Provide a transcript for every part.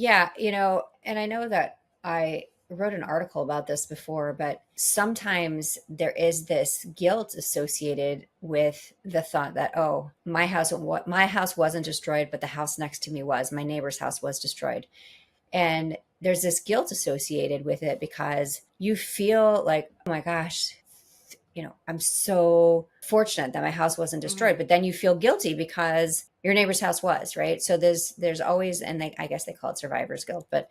Yeah, and I know that I wrote an article about this before, but sometimes there is this guilt associated with the thought that, oh, my house wasn't destroyed, but the house next to me was. My neighbor's house was destroyed. And there's this guilt associated with it because you feel like, oh my gosh, I'm so fortunate that my house wasn't Hmm. destroyed. But then you feel guilty because your neighbor's house was, right? So there's always, and I guess they call it survivor's guilt, but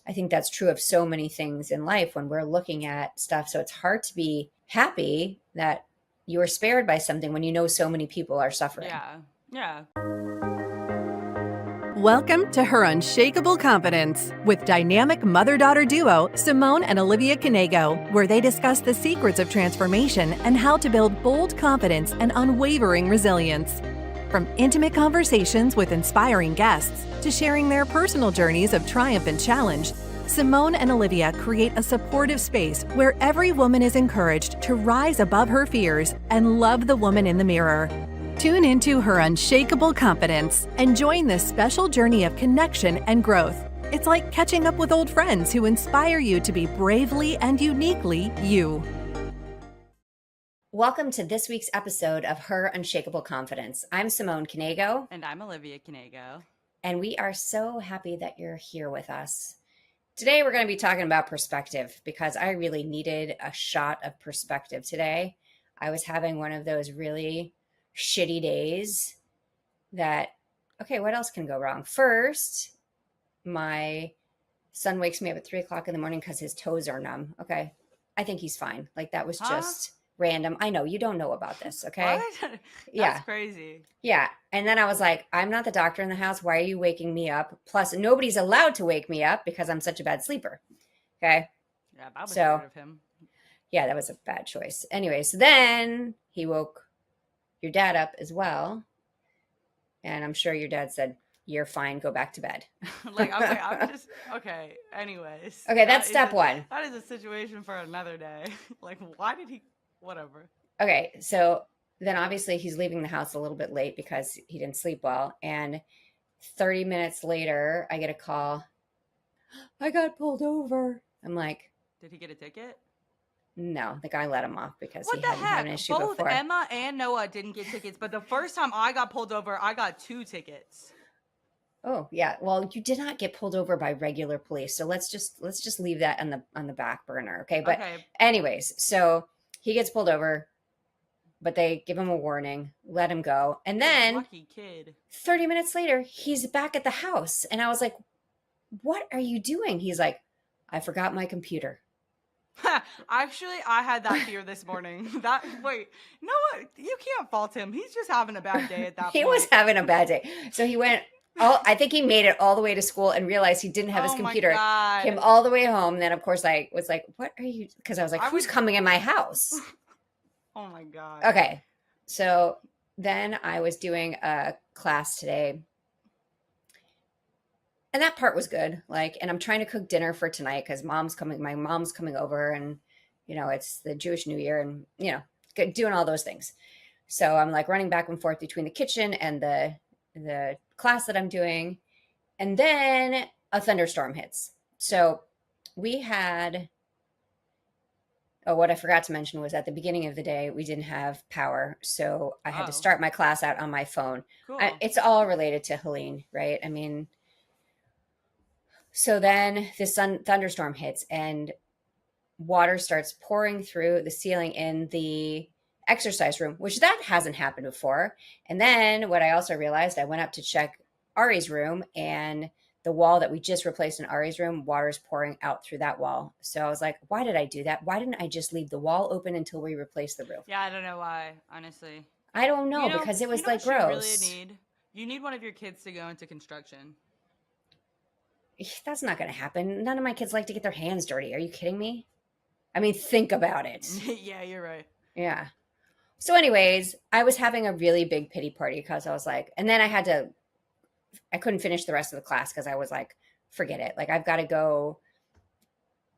I think that's true of so many things in life when we're looking at stuff. So it's hard to be happy that you were spared by something when you know so many people are suffering. Yeah. Yeah. Welcome to Her Unshakeable Confidence with dynamic mother daughter duo Simone and Olivia Canego, where they discuss the secrets of transformation and how to build bold confidence and unwavering resilience. From intimate conversations with inspiring guests to sharing their personal journeys of triumph and challenge, Simone and Olivia create a supportive space where every woman is encouraged to rise above her fears and love the woman in the mirror. Tune into Her Unshakable Confidence and join this special journey of connection and growth. It's like catching up with old friends who inspire you to be bravely and uniquely you. Welcome to this week's episode of Her Unshakable Confidence. I'm Simone Canego, And I'm Olivia Canego. and we are so happy that you're here with us. Today, we're going to be talking about perspective because I really needed a shot of perspective today. I was having one of those really shitty days that, okay, what else can go wrong? First, my son wakes me up at 3 o'clock in the morning because his toes are numb. Okay. I think he's fine. Like that was Huh? just random. I know you don't know about this. Okay. What? That's Yeah. crazy. Yeah. And then I was like, I'm not the doctor in the house. Why are you waking me up? Plus, nobody's allowed to wake me up because I'm such a bad sleeper. Okay. Yeah, that was So, rude of him. yeah, that was a bad choice. Anyway, so then he woke your dad up as well. And I'm sure your dad said, "You're fine. Go back to bed." Like, okay, I'm just okay. Anyways, Okay. That's step one. that is a situation for another day. Like, why did he? Whatever. Okay. So then obviously he's leaving the house a little bit late because he didn't sleep well. And 30 minutes later, I get a call. I got pulled over. I'm like, Did he get a ticket? no, the guy let him off because he What the hadn't had an heck? issue Both before. Emma and Noah didn't get tickets, but the first time I got pulled over, I got 2 tickets. Oh, yeah. Well, you did not get pulled over by regular police. So let's just leave that on the back burner, okay? But Okay. anyways, so he gets pulled over, but they give him a warning, let him go. And What a then lucky kid. 30 minutes later, he's back at the house. And I was like, "What are you doing?" He's like, "I forgot my computer." Actually, I had that fear this morning. Wait, Noah, you can't fault him. He's just having a bad day at that He was point. having a bad day. So he went I think he made it all the way to school and realized he didn't have his Oh my computer. Came god. all the way home. Then of course I was like, "What are you?" Because I was like, I "Who's would coming in my house?" Oh my god. Okay. So then I was doing a class today. And that part was good. Like, and I'm trying to cook dinner for tonight because my mom's coming over and it's the Jewish New Year and doing all those things. So I'm like running back and forth between the kitchen and the class that I'm doing. And then a thunderstorm hits. So we had what I forgot to mention was at the beginning of the day, we didn't have power. So I had to Oh, start my class out on my phone. cool. It's all related to Helene, right? I mean, so then this thunderstorm hits and water starts pouring through the ceiling in the exercise room, which that hasn't happened before. And then what I also realized, I went up to check Ari's room, and the wall that we just replaced in Ari's room, water's pouring out through that wall. So I was like, why did I do that? Why didn't I just leave the wall open until we replaced the roof? Yeah, I don't know why, honestly. I don't You know know, because it you was know like what you really gross. need? You need one of your kids to go into construction. That's not going to happen. None of my kids like to get their hands dirty. Are you kidding me? I mean, think about it. Yeah, you're right. Yeah. So, anyways, I was having a really big pity party because I was like, and then I couldn't finish the rest of the class because I was like, forget it. Like, I've got to go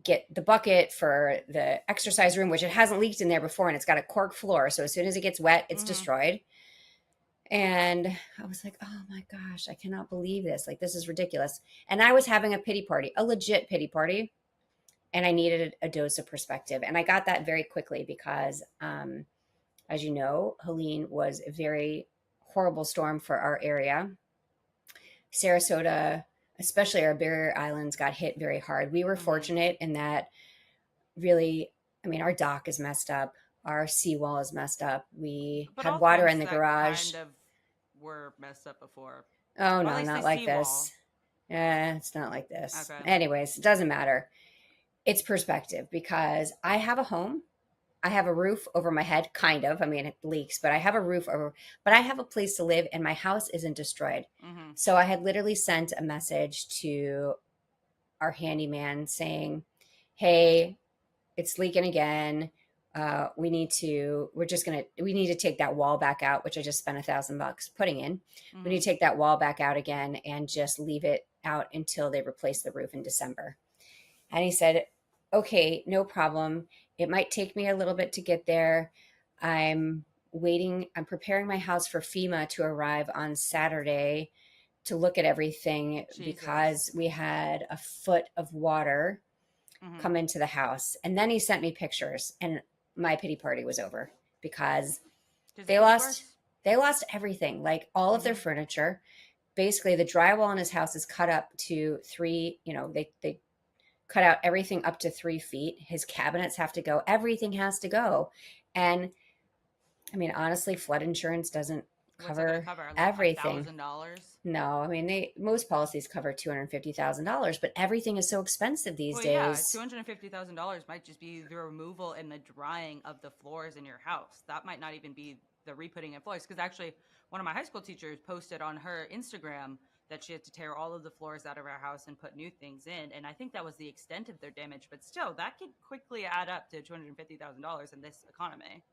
get the bucket for the exercise room, which it hasn't leaked in there before, and it's got a cork floor. So as soon as it gets wet, it's Hmm. destroyed. And I was like, oh my gosh, I cannot believe this. Like, this is ridiculous. And I was having a pity party, a legit pity party. And I needed a dose of perspective. And I got that very quickly because, as you know, Helene was a very horrible storm for our area. Sarasota, especially our barrier islands, got hit very hard. We were fortunate in that, really, I mean, our dock is messed up. Our seawall is messed up. We But had all water things in the that garage. kind of were messed up before, Oh, or at no, least the not like seawall. this. It's not like this. Okay. Anyways, it doesn't matter. It's perspective because I have a home. I have a roof over my head, kind of. I mean, it leaks, but I have a roof over, but I have a place to live and my house isn't destroyed. Mm-hmm. So I had literally sent a message to our handyman saying, hey, it's leaking again. We need to, we need to take that wall back out, which I just spent $1,000 putting in. Mm-hmm. We need to take that wall back out again and just leave it out until they replace the roof in December. And he said, okay, no problem. It might take me a little bit to get there. I'm I'm preparing my house for FEMA to arrive on Saturday to look at everything Jesus. because we had a foot of water come into the house. And then he sent me pictures and my pity party was over because they lost everything, like all of their furniture. Basically, the drywall in his house is cut up to three, they cut out everything up to 3 feet. His cabinets have to go. Everything has to go. And I mean, honestly, flood insurance doesn't cover, like everything. $1,000? No, I mean, most policies cover $250,000, but everything is so expensive these days. Yeah, $250,000 might just be the removal and the drying of the floors in your house. That might not even be the re-putting of floors. Because actually, one of my high school teachers posted on her Instagram that she had to tear all of the floors out of her house and put new things in. And I think that was the extent of their damage. But still, that could quickly add up to $250,000 in this economy.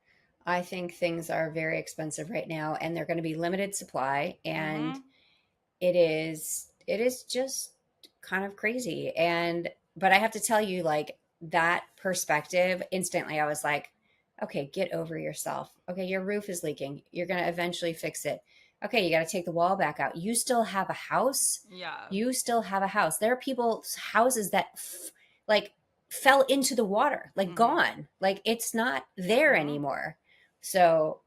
I think things are very expensive right now and they're going to be limited supply. And it is just kind of crazy. But I have to tell you, like, that perspective, instantly I was like, okay, get over yourself. Okay, your roof is leaking. You're going to eventually fix it. Okay, you got to take the wall back out. You still have a house. Yeah. You still have a house. There are people's houses that like fell into the water, like gone. Like it's not there anymore. So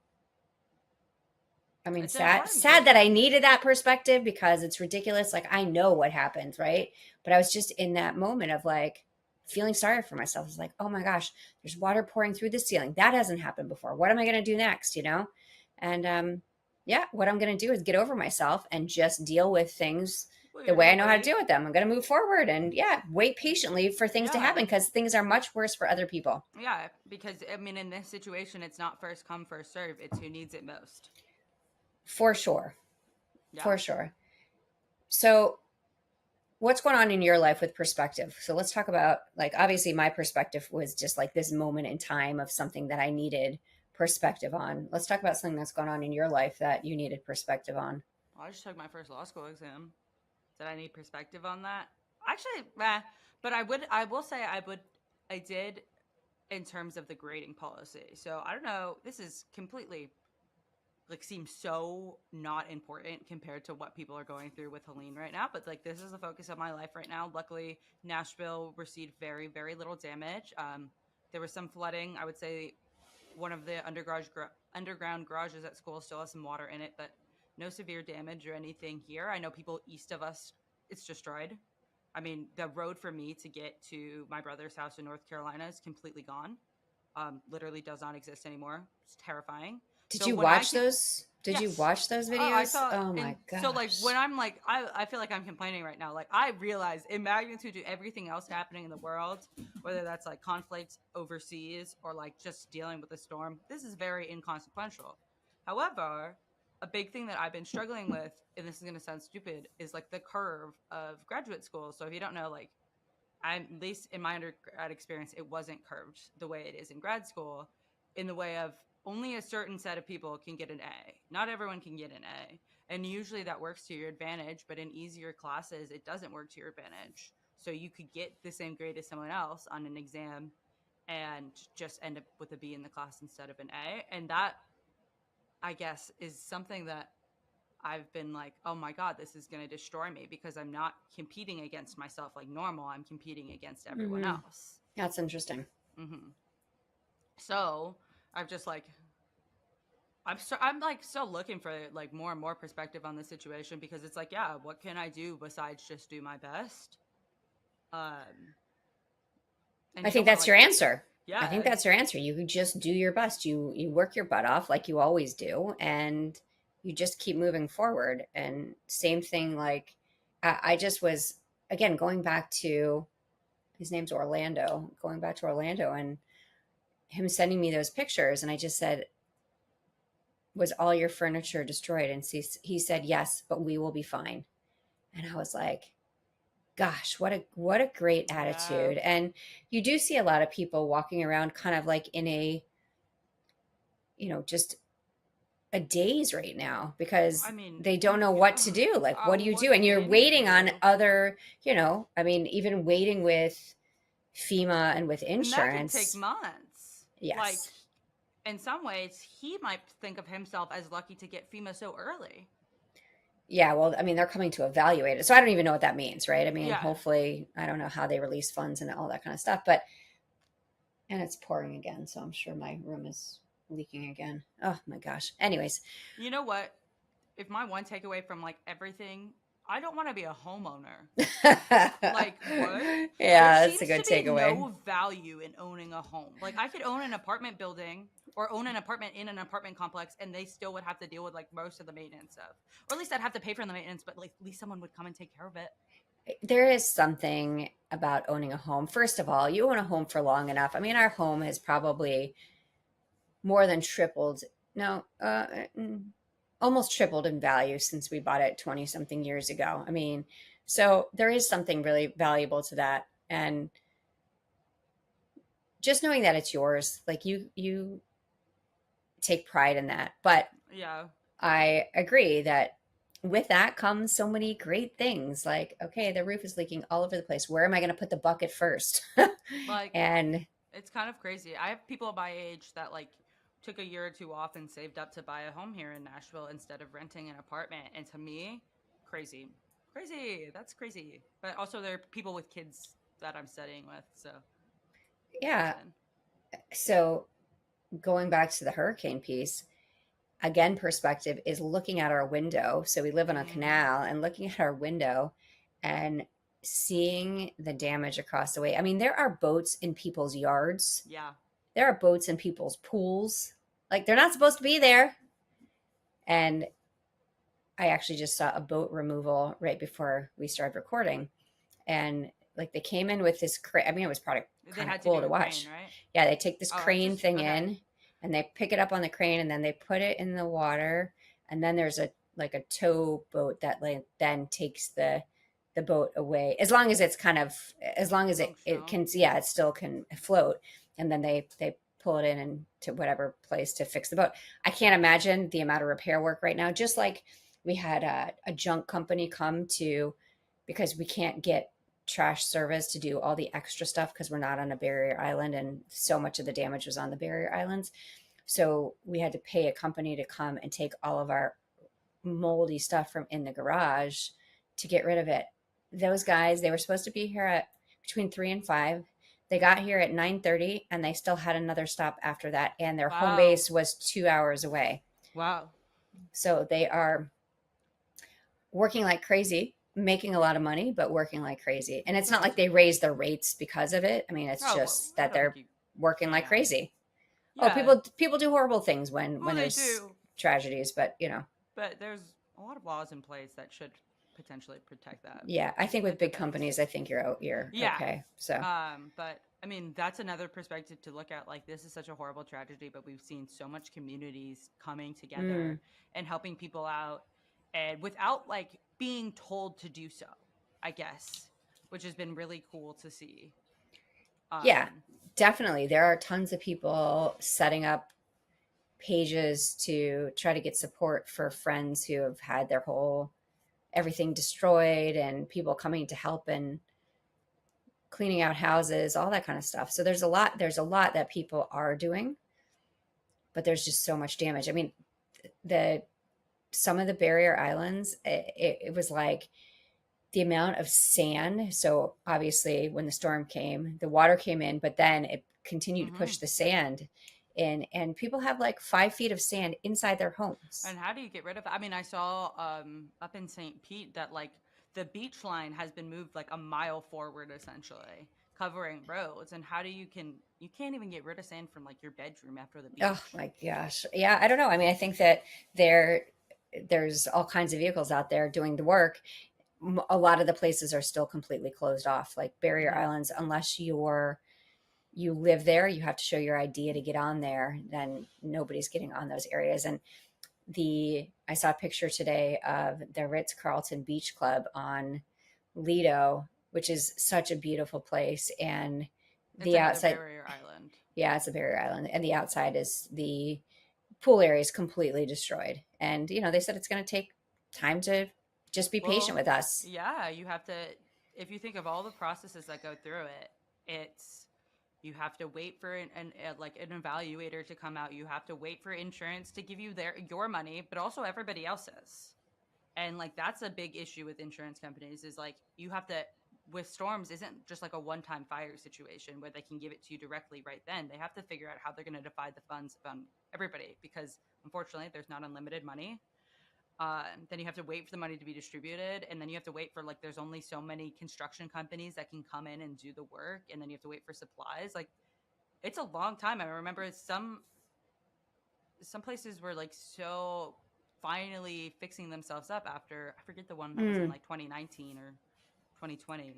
I mean, It's sad that I needed that perspective because it's ridiculous. Like I know what happens, right? But I was just in that moment of like feeling sorry for myself. It's like, oh my gosh, there's water pouring through the ceiling. That hasn't happened before. What am I going to do next? And yeah, what I'm going to do is get over myself and just deal with things the way I know how to deal with them. I'm going to move forward and wait patiently for things to happen because things are much worse for other people. Yeah, because I mean, in this situation, it's not first come, first serve. It's who needs it most. For sure. Yeah. For sure. So what's going on in your life with perspective? So let's talk about, like, obviously my perspective was just like this moment in time of something that I needed perspective on. Let's talk about something that's going on in your life that you needed perspective on. I just took my first law school exam. Did I need perspective on that? Actually, but I will say I did in terms of the grading policy. So I don't know, this is completely like seems so not important compared to what people are going through with Helene right now. But like, this is the focus of my life right now. Luckily, Nashville received very, very little damage. There was some flooding. I would say one of the underground garages at school still has some water in it, but no severe damage or anything here. I know people east of us, it's destroyed. I mean, the road for me to get to my brother's house in North Carolina is completely gone. Literally does not exist anymore. It's terrifying. Did you watch those? Did you watch those videos? I saw, oh my god! So like when I'm like, I feel like I'm complaining right now. Like I realize in magnitude to everything else happening in the world, whether that's like conflict overseas or like just dealing with a storm, this is very inconsequential. However, a big thing that I've been struggling with, and this is going to sound stupid, is like the curve of graduate school. So if you don't know, like at least in my undergrad experience, it wasn't curved the way it is in grad school, in the way of only a certain set of people can get an A. Not everyone can get an A. And usually that works to your advantage, but in easier classes, it doesn't work to your advantage. So you could get the same grade as someone else on an exam and just end up with a B in the class instead of an A. And that, I guess, is something that I've been like, oh my God, this is going to destroy me because I'm not competing against myself like normal. I'm competing against everyone Hmm. else. That's interesting. Hmm. So I've just like, I'm like still looking for like more and more perspective on the situation because it's like, yeah, what can I do besides just do my best? Um, and I you don't think want to that's like, your answer. I think yeah, that's your answer. You just do your best. You work your butt off like you always do, and you just keep moving forward. And same thing, like I just was again going back to his name's Orlando, going back to Orlando and him sending me those pictures, and I just said, "Was all your furniture destroyed?" And he said, "Yes, but we will be fine." And I was like, gosh, what a great yeah. attitude. And you do see a lot of people walking around kind of like in a, just a daze right now because I mean, they don't know what to do. Like, what do you what do? And you're can you waiting on do? other, I mean, even waiting with FEMA and with And that could take insurance. months. Like, Yes. in some ways, he might think of himself as lucky to get FEMA so early. Yeah, well, I mean, they're coming to evaluate it. So I don't even know what that means, right? I mean, Yeah. hopefully, I don't know how they release funds and all that kind of stuff, but and it's pouring again, so I'm sure my room is leaking again. Oh my gosh. Anyways, You know what? If my one takeaway from like everything, I don't want to be a homeowner. Like, what? There yeah, that's a seems good to be takeaway. no value in owning a home. Like, I could own an apartment building or own an apartment in an apartment complex, and they still would have to deal with like most of the maintenance stuff. Or at least I'd have to pay for the maintenance, but like at least someone would come and take care of it. There is something about owning a home. First of all, you own a home for long enough. I mean, our home has probably more than tripled. No, almost tripled in value since we bought it 20 something years ago. I mean, so there is something really valuable to that. And just knowing that it's yours, like you take pride in that. But Yeah. I agree that with that comes so many great things. Like, okay, the roof is leaking all over the place. Where am I going to put the bucket first? Like, And it's kind of crazy. I have people my age that like took a year or two off and saved up to buy a home here in Nashville instead of renting an apartment. And to me, crazy. Crazy. That's crazy. But also there are people with kids that I'm studying with, so yeah, understand. so going back to the hurricane piece, again, perspective is looking at our window. So we live on a Mm, canal and looking at our window and seeing the damage across the way. I mean, there are boats in people's yards. yeah. There are boats in people's pools. Like they're not supposed to be there. And I actually just saw a boat removal right before we started recording. And like they came in with this crane. I mean, it was probably They kind of had to cool do to a crane, watch. right? Yeah, they take this Oh, I crane just thing okay. in and they pick it up on the crane and then they put it in the water. And then there's a like a tow boat that like then takes the boat away as long as it's kind of as long as it Functional. can, yeah, it still can float. And then they pull it in and to whatever place to fix the boat. I can't imagine the amount of repair work right now. Just like we had a junk company come to because we can't get trash service to do all the extra stuff because we're not on a barrier island and so much of the damage was on the barrier islands. So we had to pay a company to come and take all of our moldy stuff from in the garage to get rid of it. Those guys, they were supposed to be here at between 3 and 5. They got here at 9:30 and they still had another stop after that. And their home Wow. base was 2 hours away. Wow. So they are working like crazy, making a lot of money, but working like crazy. And it's not like they raise their rates because of it. I mean, it's Oh, well, just I that don't think they're you working like can. crazy. Oh, Yeah. people do horrible things when Well, they there's do. tragedies, but But there's a lot of laws in place that should potentially protect that. yeah, I think with It big depends. companies, I think you're Yeah. okay. So But I mean, that's another perspective to look at. Like, this is such a horrible tragedy, but we've seen so much communities coming mm, together and helping people out, and without like being told to do so, I guess, which has been really cool to see. yeah, Um, definitely, there are tons of people setting up pages to try to get support for friends who have had their whole everything destroyed and people coming to help and cleaning out houses, all that kind of stuff. So there's a lot that people are doing, but there's just so much damage. I mean, the some of the barrier islands, it was like the amount of sand. So obviously, when the storm came, the water came in, but then it continued to Mm-hmm. push the sand in, and people have like 5 feet of sand inside their homes. And how do you get rid of that? I mean, I saw up in St. Pete that like the beach line has been moved like a mile forward essentially, covering roads. And how do you can't even get rid of sand from like your bedroom after the Oh beach. my gosh. Yeah, I don't know. I mean, I think that there's all kinds of vehicles out there doing the work. A lot of the places are still completely closed off, like barrier Hmm. islands, unless you live there, you have to show your ID to get on there, then nobody's getting on those areas. And I saw a picture today of the Ritz-Carlton Beach Club on Lido, which is such a beautiful place. And It's the another outside, barrier island. yeah, it's a barrier island, and the outside is the pool area is completely destroyed. And they said it's going to take time to just be patient Well, with us. yeah, you have to, if you think of all the processes that go through it, it's, you have to wait for like an evaluator to come out. You have to wait for insurance to give you your money, but also everybody else's. And like that's a big issue with insurance companies is like you have to, with storms isn't just like a one-time fire situation where they can give it to you directly right then. They have to figure out how they're going to divide the funds on everybody because unfortunately there's not unlimited money. Then you have to wait for the money to be distributed, and then you have to wait for like there's only so many construction companies that can come in and do the work, and then you have to wait for supplies. Like it's a long time. I remember some places were like so finally fixing themselves up after I forget the one that was in Mm. like 2019 or 2020,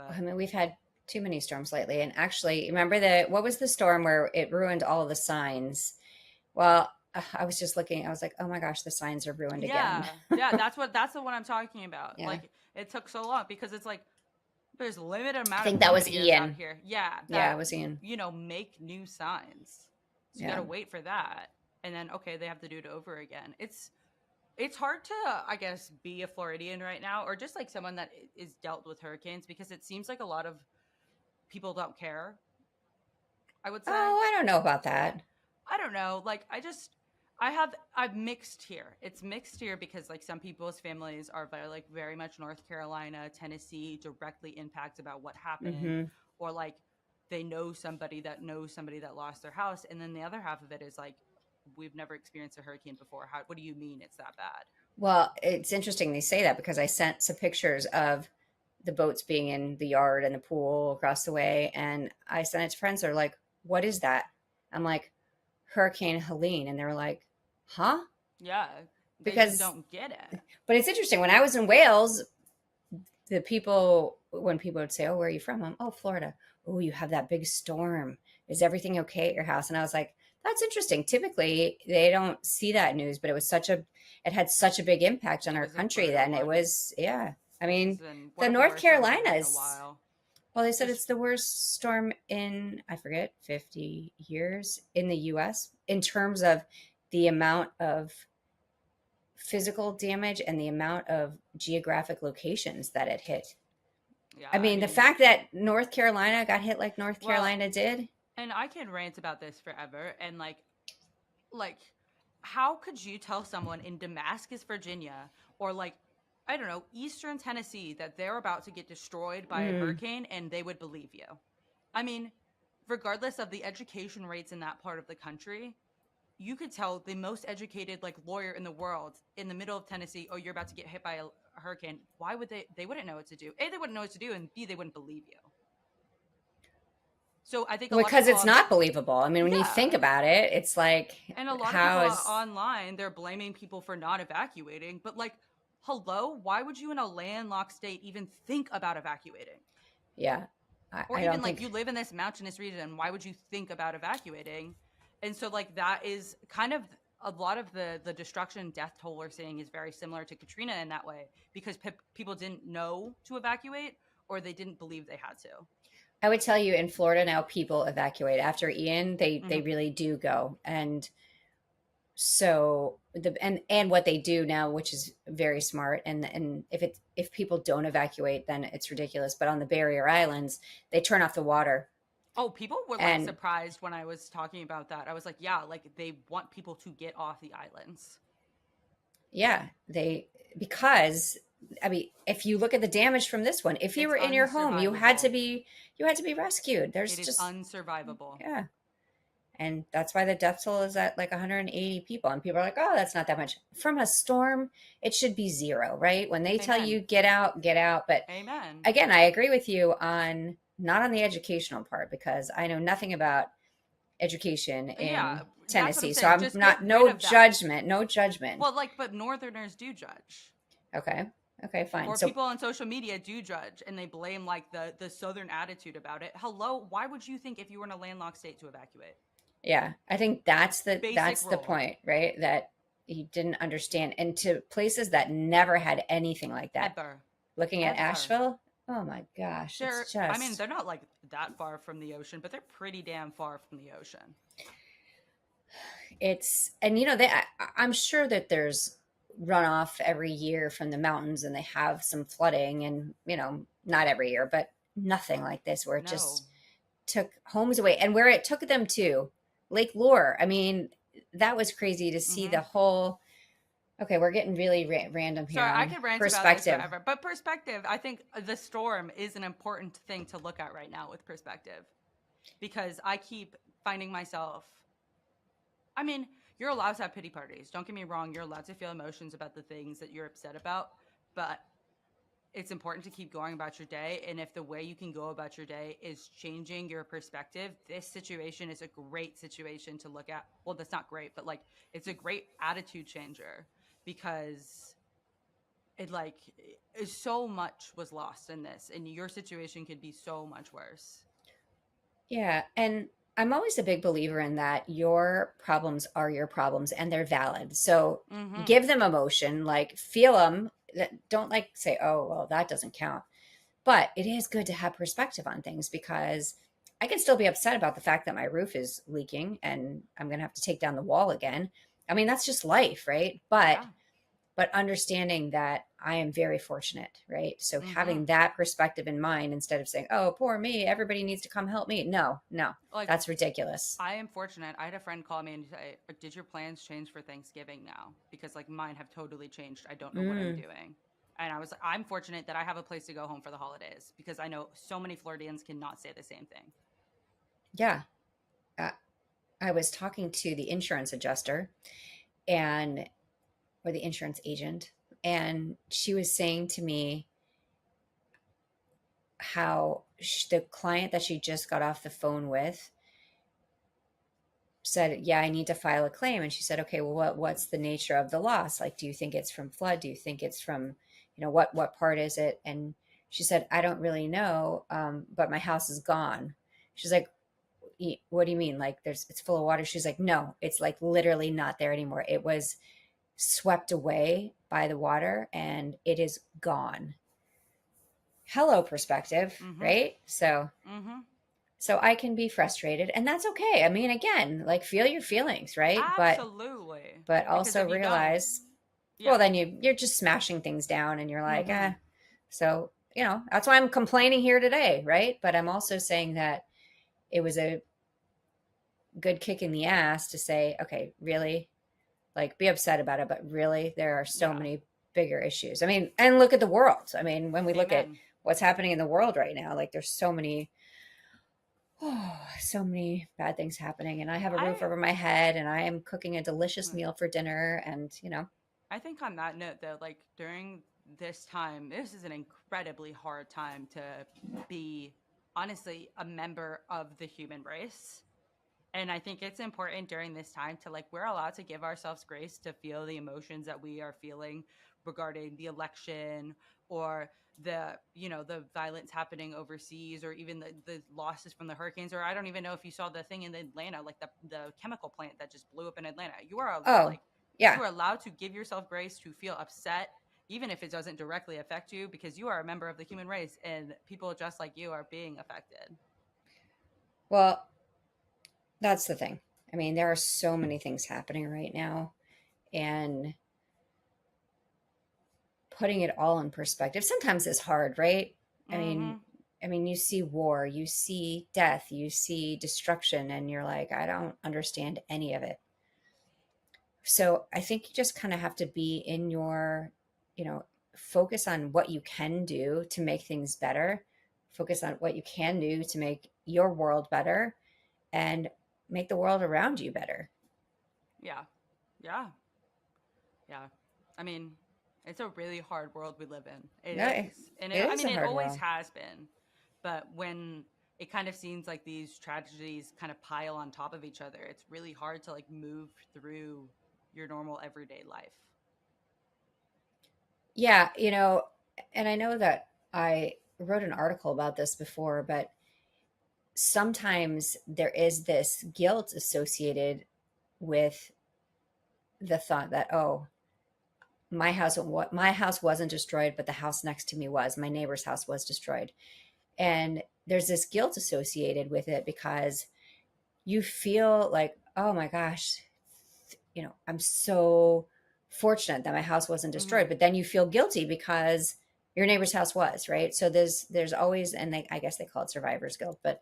I but mean, we've had too many storms lately. And actually, remember what was the storm where it ruined all of the signs? Well, I was just looking, I was like, oh my gosh, the signs are ruined again. yeah, that's the one I'm talking about. Yeah. Like it took so long because it's like there's a limited I amount of think that was companies out Ian. here. Yeah, Yeah, that it was Ian. make new signs. So you got Yeah. to wait for that, and then okay, they have to do it over again. It's hard to I guess be a Floridian right now, or just like someone that is dealt with hurricanes because it seems like a lot of people don't care. I would say. Oh, I don't know about that. I don't know. Like I've mixed here. It's mixed here because like some people's families are very much North Carolina, Tennessee directly impacts about what happened, Hmm. or like they know somebody that knows somebody that lost their house, and then the other half of it is like we've never experienced a hurricane before. What do you mean it's that bad? Well, it's interesting they say that because I sent some pictures of the boats being in the yard and the pool across the way. And I sent it to friends. They're like, what is that? I'm like, Hurricane Helene. And they were like, huh? Yeah, they just Because, don't get it. but it's interesting. When I was in Wales, when people would say, oh, where are you from? Oh, Florida. Oh, you have that big storm. Is everything okay at your house? And I was like, that's interesting. Typically, they don't see that news, but it had such a big impact on It our was a country brutal then. It one. was, yeah. I It's mean, been one the of the North worst storms we've had in a Carolinas, while. well, they said Just it's the worst storm in, I forget, 50 years in the US in terms of the amount of physical damage and the amount of geographic locations that it hit. yeah, I I mean, the mean, fact that North Carolina got hit like North well, Carolina did. and I can rant about this forever. And like, how could you tell someone in Damascus, Virginia, or like, I don't know, Eastern Tennessee, that they're about to get destroyed by a Mm, hurricane, and they would believe you? I mean, regardless of the education rates in that part of the country, you could tell the most educated like lawyer in the world in the middle of Tennessee, oh, you're about to get hit by a hurricane. Why would they wouldn't know what to do. A, they wouldn't know what to do, and B, they wouldn't believe you. So I think a lot of because people it's not believable. I mean, when you think yeah. about it, it's like, And a lot of people how is, online, they're blaming people for not evacuating. But like, hello, why would you in a landlocked state even think about evacuating? yeah, Or I even don't like think, you live in this mountainous region, why would you think about evacuating? And so like that is kind of a lot of the destruction death toll we're seeing is very similar to Katrina in that way because people didn't know to evacuate or they didn't believe they had to. I would tell you in Florida now people evacuate after Ian, they Hmm. really do go. And so and what they do now, which is very smart, and if people don't evacuate, then it's ridiculous. But on the barrier islands, they turn off the water. Oh, people were like And surprised when I was talking about that. I was like, yeah, like they want people to get off the islands. Yeah, because I mean, if you look at the damage from this one, if you It's were in your home, unsurvivable. you had to be rescued. It There's is just unsurvivable. yeah. And that's why the death toll is at like 180 people. And people are like, oh, that's not that much. From a storm, it should be zero, right? When they tell Amen. you get out, get out. But Amen. again, I agree with you on not on the educational part because I know nothing about education Yeah, in that's what I'm Tennessee. So saying. I'm Just get not, rid no of that. judgment, no judgment. Well, like, but Northerners do judge. Okay. Okay, fine. Or So people on social media do judge and they blame like the southern attitude about it. Hello, why would you think if you were in a landlocked state to evacuate? yeah, I think Basic that's the rule. point, right? That he didn't understand. And to places that never had anything like that. Ever. Looking at Ever. Asheville, oh my gosh, it's I mean, just they're not like that far from the ocean, but they're pretty damn far from the ocean. it's and you know I'm sure that there's runoff every year from the mountains and they have some flooding and you know not every year but nothing like this where it No. just took homes away and where it took them to Lake Lure. I mean, that was crazy to see the whole. Okay, we're getting really random here Sorry, I on could rant about this perspective. forever. But perspective, I think the storm is an important thing to look at right now with perspective. Because I keep finding myself, I mean, you're allowed to have pity parties. Don't get me wrong. You're allowed to feel emotions about the things that you're upset about. But it's important to keep going about your day. And if the way you can go about your day is changing your perspective, this situation is a great situation to look at. Well, that's not great, but like it's a great attitude changer because so much was lost in this and your situation could be so much worse. Yeah, and I'm always a big believer in that your problems are your problems and they're valid. So Mm-hmm. give them emotion, like feel them. Don't like say, "Oh, well, that doesn't count." But it is good to have perspective on things because I can still be upset about the fact that my roof is leaking and I'm going to have to take down the wall again. I mean, that's just life, right? Yeah. But understanding that I am very fortunate, right? So Mm-hmm. having that perspective in mind instead of saying, "Oh, poor me, everybody needs to come help me." No, no, Like that's ridiculous. I am fortunate. I had a friend call me and say, "Did your plans change for Thanksgiving now?" Because like mine have totally changed. I don't know what I'm Mm, doing. And I was like, I'm fortunate that I have a place to go home for the holidays because I know so many Floridians cannot say the same thing. yeah. Uh, I was talking to the insurance adjuster and or the insurance agent, and she was saying to me how the client that she just got off the phone with said, "Yeah, I need to file a claim." And she said, "Okay, well, what's the nature of the loss? Like, do you think it's from flood? Do you think it's from, you know, what part is it?" And she said, "I don't really know, but my house is gone." She's like, "What do you mean? Like, it's full of water?" She's like, "No, it's like literally not there anymore. It was swept away by the water, and it is gone." Hello, perspective, Mm-hmm. right? Mm-hmm. So I can be frustrated and that's okay. I mean, again, like feel your feelings, right? Absolutely. But Because also if you don't, realize, yeah. well, then you're just smashing things down and you're like, Mm-hmm. So, you know, that's why I'm complaining here today, right? But I'm also saying that it was a good kick in the ass to say, okay, really? Like be upset about it, but really there are so Yeah. many bigger issues. I mean, and look at the world. I mean, when we look at Amen. what's happening in the world right now, like there's so many. Oh, so many bad things happening, and I have a roof I over my head, and I am cooking a delicious meal for dinner, and you know, I think on that note, though, like during this time, this is an incredibly hard time to be, honestly, a member of the human race. And I think it's important during this time to like, we're allowed to give ourselves grace to feel the emotions that we are feeling regarding the election or the violence happening overseas or even the losses from the hurricanes. Or I don't even know if you saw the thing in Atlanta, like the chemical plant that just blew up in Atlanta. oh You yeah, are allowed to give yourself grace to feel upset, even if it doesn't directly affect you, because you are a member of the human race and people just like you are being affected. well, that's the thing. I mean, there are so many things happening right now, and putting it all in perspective sometimes is hard, right? I mean, Mm-hmm. you see war, you see death, you see destruction, and you're like, I don't understand any of it. So I think you just kind of have to be in your, focus on what you can do to make things better, focus on what you can do to make your world better and make the world around you better. Yeah. Yeah. Yeah. I mean, it's a really hard world we live in. It Yeah, it, is. And it I is mean, a it hard always world. has been. But when it kind of seems like these tragedies kind of pile on top of each other, it's really hard to like move through your normal everyday life. Yeah, and I know that I wrote an article about this before, but sometimes there is this guilt associated with the thought that, oh, my house wasn't destroyed, but the house next to me was. My neighbor's house was destroyed. And there's this guilt associated with it because you feel like, oh my gosh, I'm so fortunate that my house wasn't Mm-hmm. destroyed. But then you feel guilty because your neighbor's house was, right? So there's always, and I guess they call it survivor's guilt, but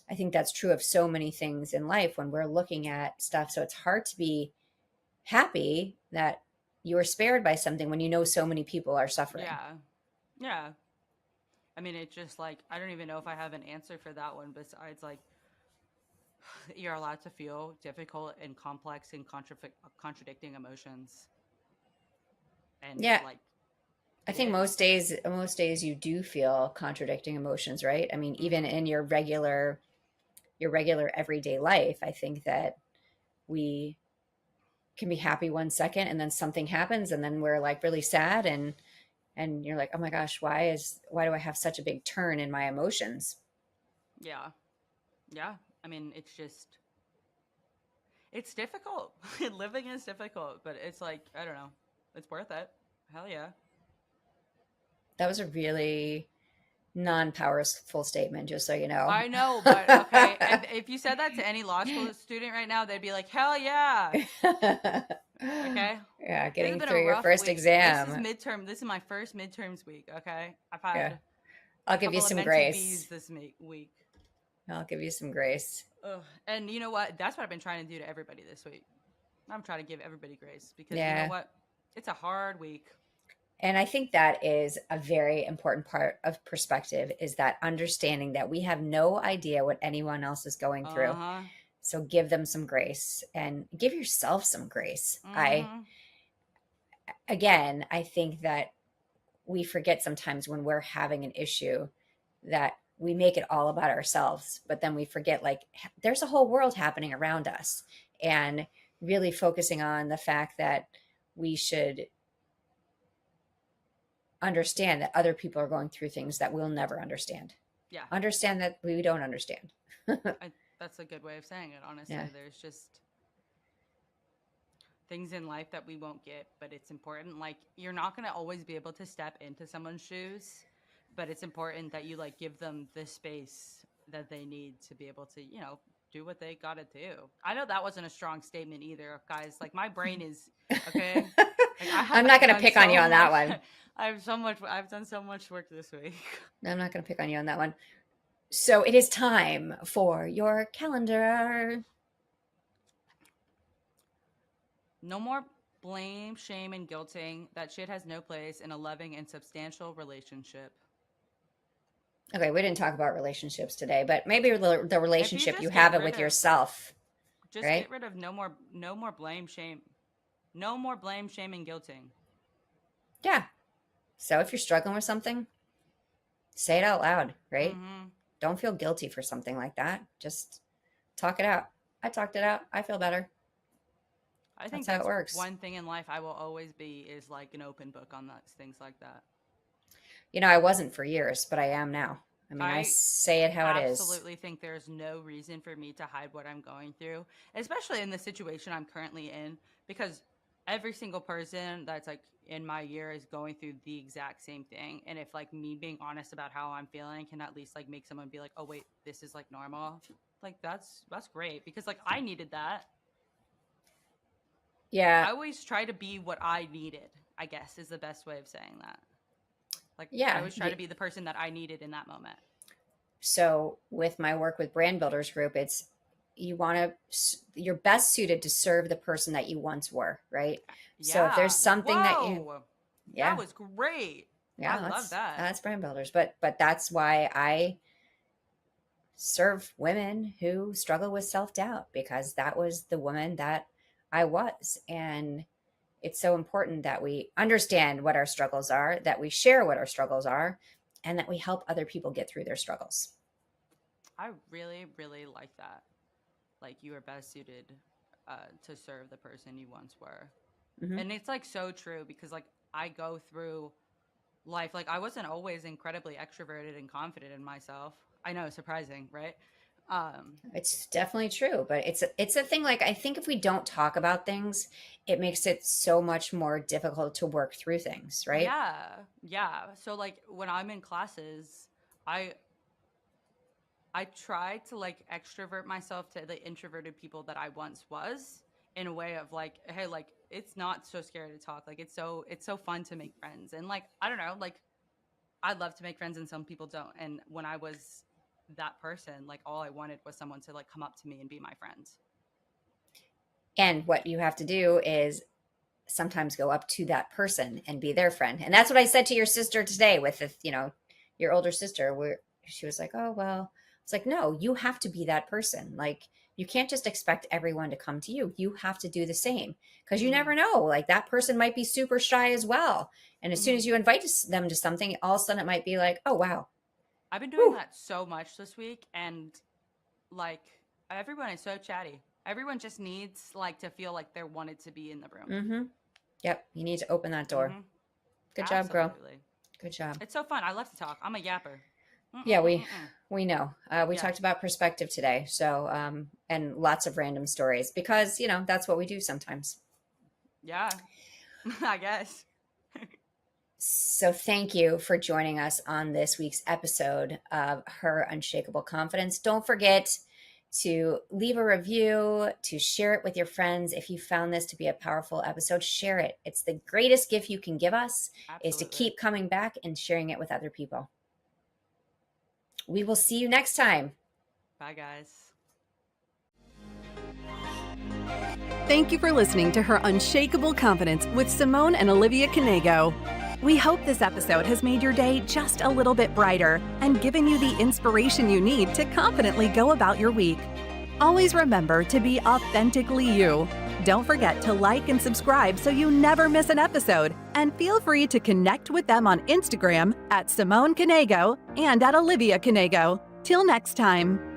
I think that's true of so many things in life when we're looking at stuff. So it's hard to be happy that you were spared by something when you know so many people are suffering. Yeah. Yeah. I mean, it's just like, I don't even know if I have an answer for that one besides like, you're allowed to feel difficult and complex and contradicting emotions. And Yeah, like, I it think is. most days you do feel contradicting emotions, right? I mean, even Mm-hmm. in your regular everyday life, I think that we can be happy 1 second and then something happens and then we're like really sad and you're like, "Oh my gosh, why do I have such a big turn in my emotions?" Yeah. Yeah. I mean, it's difficult. Living is difficult, but it's like, I don't know. It's worth it. Hell yeah. That was a really non-powerful statement, just so you know. I know, but okay. If you said that to any law school student right now, they'd be like, hell yeah. Okay. Yeah, This has getting been a through your rough first week. This is exam. midterm. This is my first midterms week. Okay. I've Yeah, had I'll a give you couple of some mentee B's grace. this week. I'll give you some grace. Ugh. And you know what? That's what I've been trying to do to everybody this week. I'm trying to give everybody grace because you know Yeah. what? It's a hard week. And I think that is a very important part of perspective is that understanding that we have no idea what anyone else is going Uh through. huh. So give them some grace and give yourself some grace. Mm-hmm. I think that we forget sometimes when we're having an issue that we make it all about ourselves, but then we forget like there's a whole world happening around us and really focusing on the fact that we should understand that other people are going through things that we'll never understand. Yeah. Understand that we don't understand. That's a good way of saying it, honestly. Yeah. There's just things in life that we won't get, but it's important. Like, you're not going to always be able to step into someone's shoes, but it's important that you, like, give them the space that they need to be able to, do what they got to do. I know that wasn't a strong statement either, guys. Like, my brain is, okay? Like, I'm not going to pick on you on that one. I've done so much work this week. No, I'm not going to pick on you on that one. So it is time for your calendar. No more blame, shame, and guilting. That shit has no place in a loving and substantial relationship. Okay, we didn't talk about relationships today, but maybe the If you relationship you just have get it rid with of, yourself, just right? get rid of no more blame, shame, no more blame, shame, and guilting. Yeah. So if you're struggling with something, say it out loud, right? Mm-hmm. Don't feel guilty for something like that. Just talk it out. I talked it out. I feel better. I think That's how it that's works. one thing in life I will always be is like an open book on things like that. I wasn't for years, but I am now. I mean, I I say it how it is. absolutely think there's no reason for me to hide what I'm going through, especially in the situation I'm currently in, because every single person that's like in my year is going through the exact same thing. And if like me being honest about how I'm feeling can at least like make someone be like, oh wait, this is like normal. Like that's great because like I needed that. Yeah. I always try to be what I needed, I guess is the best way of saying that. Like I Yeah. always try to be the person that I needed in that moment. So with my work with Brand Builders Group, it's you're best suited to serve the person that you once were, right? So if Yeah. there's something that Whoa. yeah, That was great. yeah, I love that. that's brand builders. But that's why I serve women who struggle with self-doubt, because that was the woman that I was. And it's so important that we understand what our struggles are, that we share what our struggles are, and that we help other people get through their struggles. I really, really like that. Like, you are best suited to serve the person you once were. Mm-hmm. And it's like so true, because like I go through life, like I wasn't always incredibly extroverted and confident in myself. I know, surprising, right? It's definitely true, but it's a thing. Like, I think if we don't talk about things, it makes it so much more difficult to work through things, right? Yeah. So like when I'm in classes, I try to like extrovert myself to the introverted people that I once was, in a way of like, hey, like it's not so scary to talk. Like it's so fun to make friends. And like, I don't know, like I'd love to make friends and some people don't. And when I was that person, like all I wanted was someone to like come up to me and be my friend. And what you have to do is sometimes go up to that person and be their friend. And that's what I said to your sister today with the, your older sister, where she was like, oh, well, it's like, no, you have to be that person. Like, you can't just expect everyone to come to you. You have to do the same, because you never know. Like, that person might be super shy as well. And as soon as you invite them to something, all of a sudden it might be like, oh, wow. I've been doing that so much this week. And like, everyone is so chatty. Everyone just needs like to feel like they're wanted to be in the room. Mm-hmm. Yep. You need to open that door. Mm-hmm. Good job, girl. Good job. It's so fun. I love to talk. I'm a yapper. Yeah, we know. We talked about perspective today. So, and lots of random stories, because, that's what we do sometimes. Yeah, I guess. So thank you for joining us on this week's episode of Her Unshakable Confidence. Don't forget to leave a review, to share it with your friends. If you found this to be a powerful episode, share it. It's the greatest gift you can give us. Absolutely. Is to keep coming back and sharing it with other people. We will see you next time. Bye, guys. Thank you for listening to Her Unshakable Confidence with Simone and Olivia Canego. We hope this episode has made your day just a little bit brighter and given you the inspiration you need to confidently go about your week. Always remember to be authentically you. Don't forget to like and subscribe so you never miss an episode. And feel free to connect with them on Instagram at Simone Canego and at Olivia Canego. Till next time.